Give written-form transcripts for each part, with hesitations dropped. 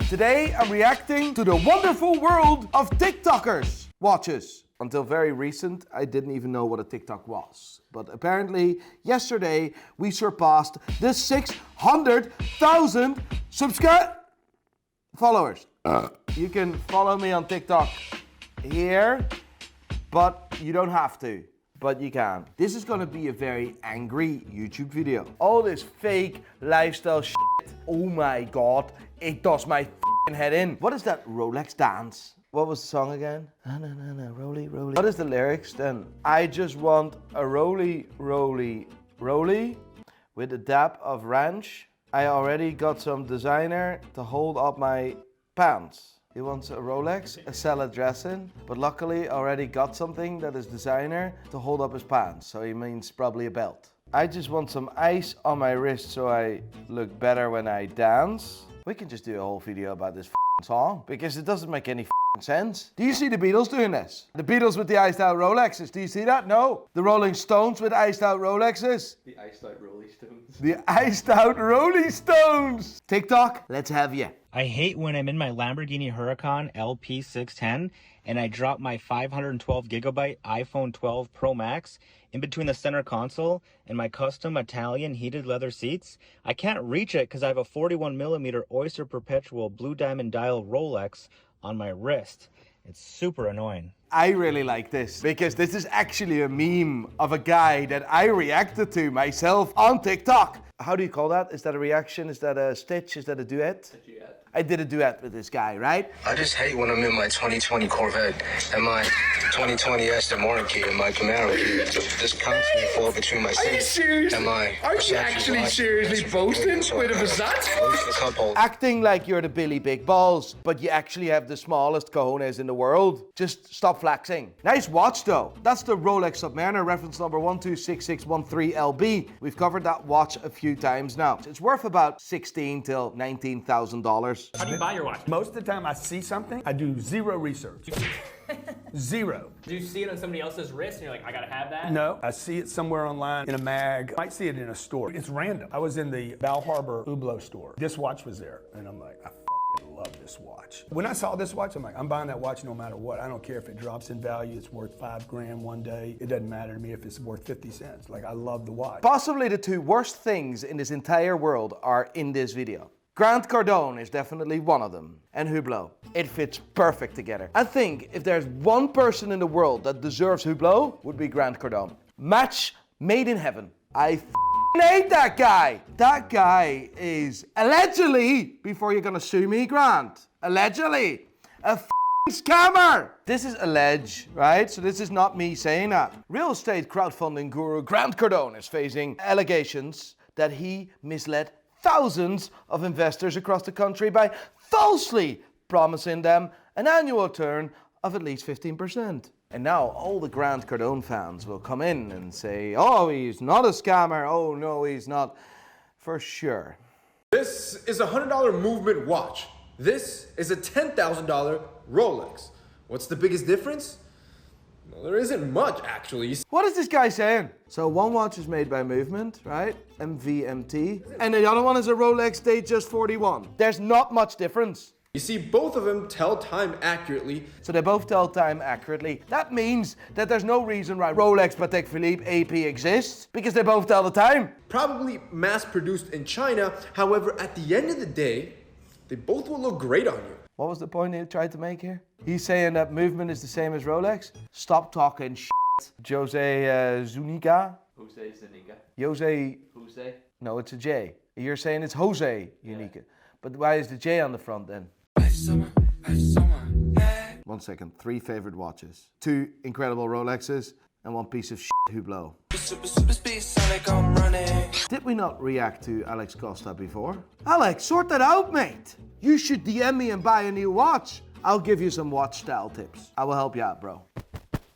Today I'm reacting to the wonderful world of TikTokers watches. Until very recent, I didn't even know what a TikTok was. But apparently, yesterday we surpassed the 600,000 followers. You can follow me on TikTok here, but you don't have to. But you can. This is gonna be a very angry YouTube video. All this fake lifestyle shit. Oh my god, it does my f***ing head in. What is that Rolex dance? What was the song again? Na na na na, roly, roly. What is the lyrics then? I just want a roly, roly, roly with a dab of ranch. I already got some designer to hold up my pants. He wants a Rolex, a salad dressing, but luckily already got something that is designer to hold up his pants. So he means probably a belt. I just want some ice on my wrist so I look better when I dance. We can just do a whole video about this song because it doesn't make any sense. Do you see the Beatles doing this? The Beatles with the iced out Rolexes. Do you see that? No. The Rolling Stones with iced out Rolexes. The iced out Rolling Stones. The iced out Rolling Stones. TikTok, let's have you. I hate when I'm in my Lamborghini Huracan LP610 and I drop my 512 gigabyte iPhone 12 Pro Max in between the center console and my custom Italian heated leather seats. I can't reach it because I have a 41mm Oyster Perpetual blue diamond dial Rolex on my wrist. It's super annoying. I really like this because this is actually a meme of a guy that I reacted to myself on TikTok. How do you call that? Is that a reaction? Is that a stitch? Is that a duet? A duet. I did a duet with this guy, right? I just hate when I'm in my 2020 Corvette and my 2020 Aston Martin key and my Camaro key just constantly fall between my seats. Are you serious? And my Aren't you actually seriously boasting with a Versace? Acting like you're the Billy Big Balls, but you actually have the smallest cojones in the world. Just stop flexing. Nice watch though. That's the Rolex Submariner, reference number 126613LB. We've covered that watch a few times now. It's worth about $16,000 till $19,000. How do you buy your watch? Most of the time I see something, I do zero research. Zero. Do you see it on somebody else's wrist and you're like, I gotta have that? No, I see it somewhere online in a mag. I might see it in a store. It's random. I was in the Bal Harbor Hublot store. This watch was there, and I'm like, I fucking love this watch. When I saw this watch, I'm like, I'm buying that watch no matter what. I don't care if it drops in value. It's worth $5,000 one day. It doesn't matter to me if it's worth 50 cents. Like, I love the watch. Possibly the two worst things in this entire world are in this video. Grant Cardone is definitely one of them, and Hublot. It fits perfect together. I think if there's one person in the world that deserves Hublot, would be Grant Cardone. Match made in heaven. I hate that guy. That guy is allegedly, before you're gonna sue me, Grant, allegedly a scammer. This is alleged, right? So this is not me saying that. Real estate crowdfunding guru Grant Cardone is facing allegations that he misled thousands of investors across the country by falsely promising them an annual return of at least 15%. And now all the Grant Cardone fans will come in and say, oh, he's not a scammer. Oh, no, he's not. For sure. This is a $100 movement watch. This is a $10,000 Rolex. What's the biggest difference? Well, there isn't much, actually. What is this guy saying? So one watch is made by Movement, right? MVMT. And the other one is a Rolex Datejust 41. There's not much difference. You see, both of them tell time accurately. So they both tell time accurately. That means that there's no reason why Rolex Patek Philippe AP exists, because they both tell the time. Probably mass-produced in China. However, at the end of the day, they both will look great on you. What was the point he tried to make here? He's saying that Movement is the same as Rolex? Stop talking shit. Jose Zuniga? Jose Zuniga. Jose... Jose? No, it's a J. You're saying it's Jose Unica. Yeah. But why is the J on the front then? 1 second. 3 favorite watches. 2 incredible Rolexes and 1 piece of shit Hublot. Did we not react to Alex Costa before? Alex, sort that out, mate. You should DM me and buy a new watch. I'll give you some watch style tips. I will help you out, bro.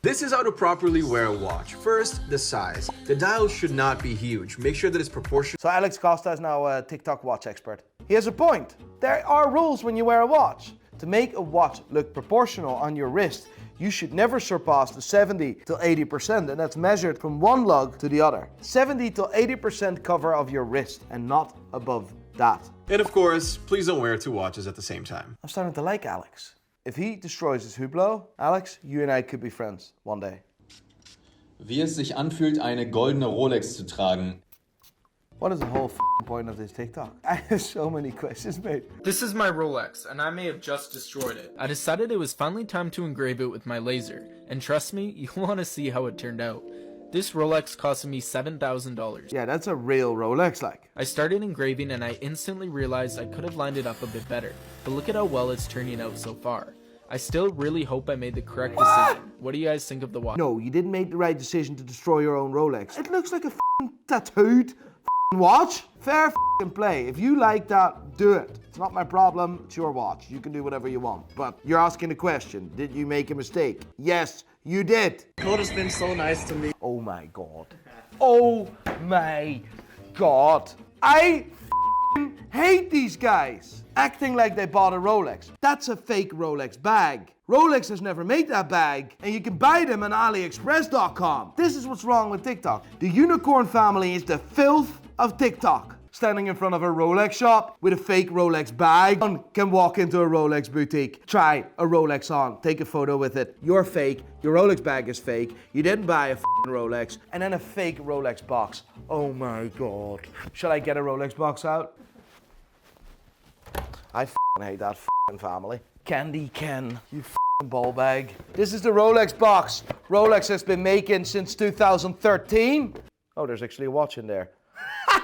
This is how to properly wear a watch. First, the size. The dial should not be huge. Make sure that it's proportional. So Alex Costa is now a TikTok watch expert. He has a point. There are rules when you wear a watch. To make a watch look proportional on your wrist, you should never surpass the 70 to 80%, and that's measured from one lug to the other. 70 to 80% cover of your wrist and not above that. And of course, please don't wear 2 watches at the same time. I'm starting to like Alex. If he destroys his Hublot, Alex, you and I could be friends one day. Wie es sich anfühlt, eine goldene Rolex zu tragen. What is the whole point of this TikTok? I have so many questions, mate. This is my Rolex, and I may have just destroyed it. I decided it was finally time to engrave it with my laser, and trust me, you'll want to see how it turned out. This Rolex cost me $7,000. Yeah, that's a real Rolex, like. I started engraving and I instantly realized I could have lined it up a bit better, but look at how well it's turning out so far. I still really hope I made the correct decision. What do you guys think of the watch? No, you didn't make the right decision to destroy your own Rolex. It looks like a tattooed watch. Fair play. If you like that, do it. It's not my problem. It's your watch. You can do whatever you want. But you're asking the question, did you make a mistake? Yes, you did. God has been so nice to me. Oh my God. Oh my God. I hate these guys acting like they bought a Rolex. That's a fake Rolex bag. Rolex has never made that bag, and you can buy them on AliExpress.com. This is what's wrong with TikTok. The unicorn family is the filth of TikTok. Standing in front of a Rolex shop with a fake Rolex bag. One can walk into a Rolex boutique, try a Rolex on, take a photo with it. You're fake, your Rolex bag is fake, you didn't buy a Rolex, and then a fake Rolex box. Oh my God. Shall I get a Rolex box out? I hate that family. Candy Ken, you ball bag. This is the Rolex box Rolex has been making since 2013. Oh, there's actually a watch in there.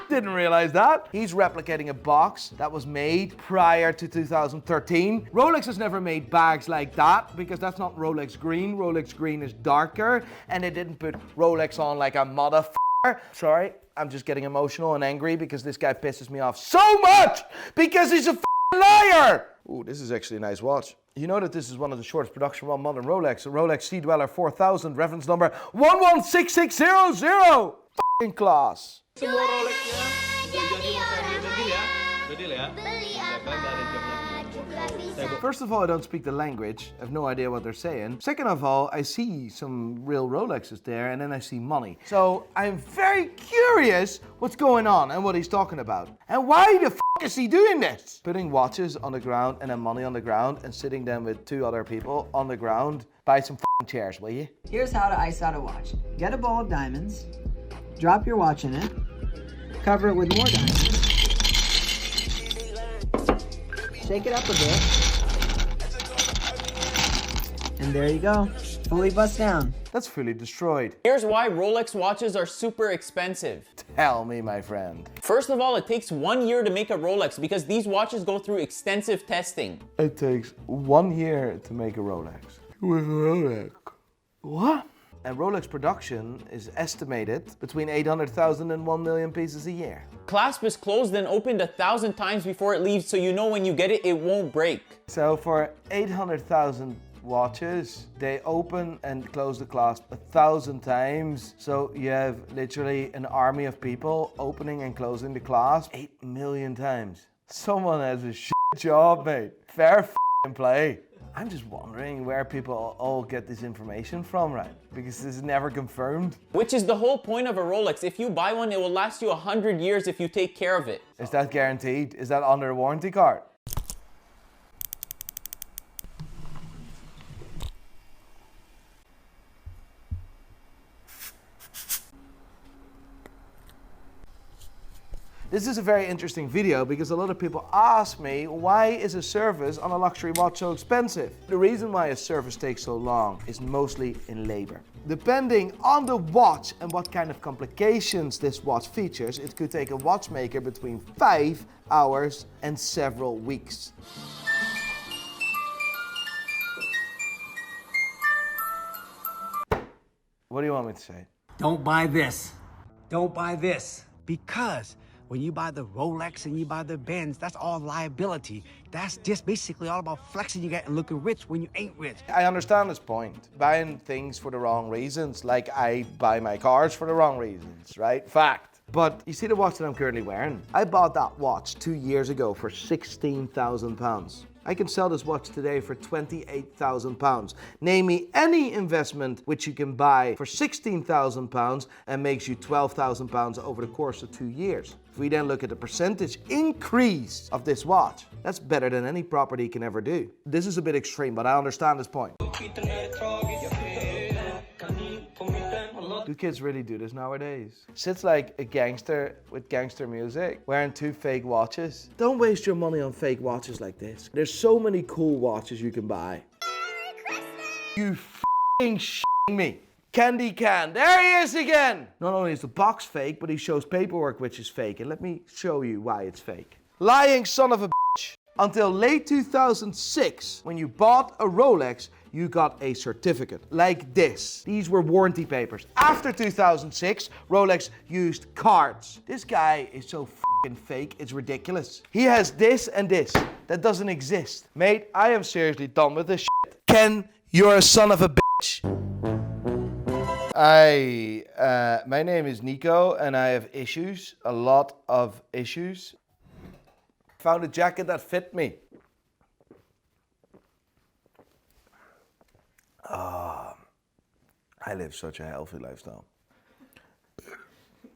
Didn't realize that. He's replicating a box that was made prior to 2013. Rolex has never made bags like that because that's not Rolex green. Rolex green is darker, and they didn't put Rolex on like a motherfucker. Sorry, I'm just getting emotional and angry because this guy pisses me off so much because he's a liar. Ooh, this is actually a nice watch. You know that this is one of the shortest production run modern Rolex, a Rolex Sea Dweller 4000, reference number 116600. F***ing class. First of all, I don't speak the language. I have no idea what they're saying. Second of all, I see some real Rolexes there, and then I see money. So I'm very curious what's going on and what he's talking about. And why the f*** is he doing this? Putting watches on the ground and then money on the ground and sitting them with 2 other people on the ground. Buy some f***ing chairs, will you? Here's how to ice out a watch. Get a bowl of diamonds, drop your watch in it, cover it with more diamonds, shake it up a bit, and there you go, fully bust down. That's fully destroyed. Here's why Rolex watches are super expensive. Tell me, my friend. First of all, it takes 1 year to make a Rolex because these watches go through extensive testing. It takes 1 year to make a Rolex. With a Rolex. What? And Rolex production is estimated between 800,000 and 1 million pieces a year. Clasp is closed and opened 1,000 times before it leaves, so you know when you get it, it won't break. So for 800,000 watches, they open and close the clasp 1,000 times. So you have literally an army of people opening and closing the clasp 8 million times. Someone has a shit job, mate. Fair f***ing play. I'm just wondering where people all get this information from, right? Because this is never confirmed. Which is the whole point of a Rolex. If you buy one, it will last you 100 years if you take care of it. Is that guaranteed? Is that under a warranty card? This is a very interesting video because a lot of people ask me, why is a service on a luxury watch so expensive? The reason why a service takes so long is mostly in labor. Depending on the watch and what kind of complications this watch features, it could take a watchmaker between 5 hours and several weeks. What do you want me to say? Don't buy this. Don't buy this. Because when you buy the Rolex and you buy the Benz, that's all liability. That's just basically all about flexing you get and looking rich when you ain't rich. I understand this point. Buying things for the wrong reasons, like I buy my cars for the wrong reasons, right? Fact. But you see the watch that I'm currently wearing? I bought that watch 2 years ago for £16,000. I can sell this watch today for £28,000. Name me any investment which you can buy for £16,000 and makes you £12,000 over the course of 2 years. If we then look at the percentage increase of this watch, that's better than any property can ever do. This is a bit extreme, but I understand this point. Do kids really do this nowadays? Sits like a gangster with gangster music, wearing 2 fake watches. Don't waste your money on fake watches like this. There's so many cool watches you can buy. You f***ing sh**ing me. Candy Can, there he is again! Not only is the box fake, but he shows paperwork which is fake. And let me show you why it's fake. Lying son of a bitch. Until late 2006, when you bought a Rolex, you got a certificate like this. These were warranty papers. After 2006, Rolex used cards. This guy is so f***ing fake, it's ridiculous. He has this and this. That doesn't exist. Mate, I am seriously done with this shit. Ken, you're a son of a bitch. My name is Nico and I have issues, a lot of issues. Found a jacket that fit me. I live such a healthy lifestyle.